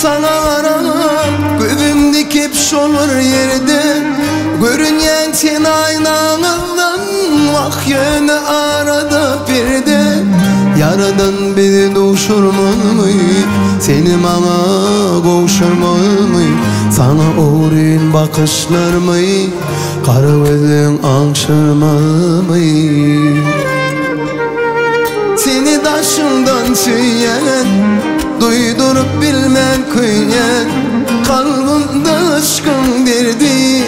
Sana aram gözüm dikip şolur yerde, görünyen sen aynanından vak yönü arada bir de. Yaradan beni duşurmalı, seni bana koşurmalı. Sana uğrayın bakışlar mı, kara gözün anşırmalı. Seni taşından süyen, duydurup bilmem kıyyen, kalbimde aşkın derdi,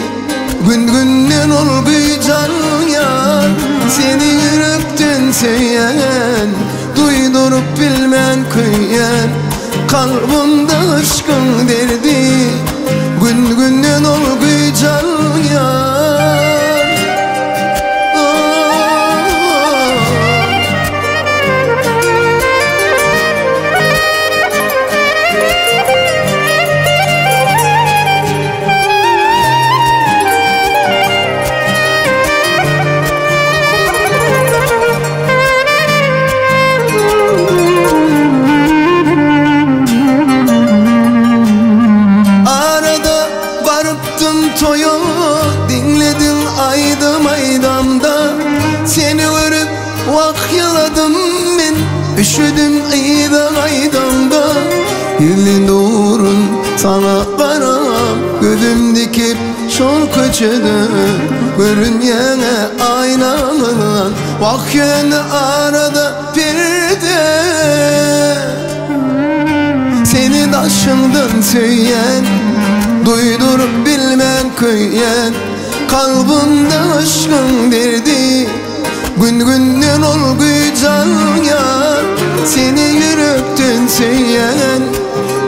gün günden olguycan yar. Seni yürekten seyen, duydurup bilmem kıyyen, kalbimde aşkın derdi, gün günden olguycan yar. Toyu dinledin aydım aydamda, seni görüp vakyaladım ben, üşüdüm ayda aydamda. Yılın uğrun sana karam, gözüm dikip şol köçede, görünyene aynalan vakyönü arada bir de. Seni taşından söyleyen, duydurup bilmem kıyyen, kalbimde aşkın derdi, gün günden olguycan yar. Seni yürekten söyleyen,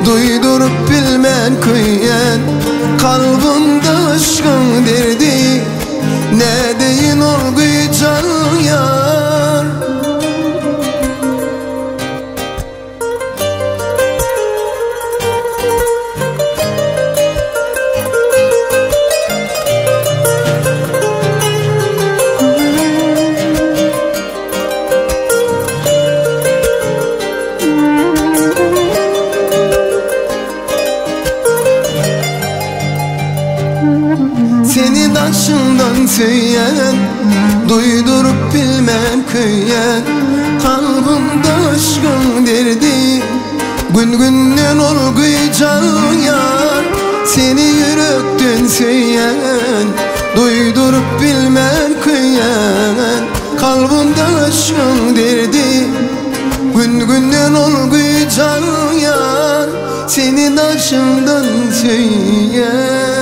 duydurup bilmem kıyyen, kalbimde aşkın derdi, ne deyin olguycan yar. Seni taşından söyleyen, duydurup bilmem kıyyen, kalbimde aşkın derdi, gün günden olguycan yar. Seni yürekten söyleyen, duydurup bilmem kıyyen, kalbimde aşkın derdi, gün günden olguycan yar. Seni taşından söyleyen.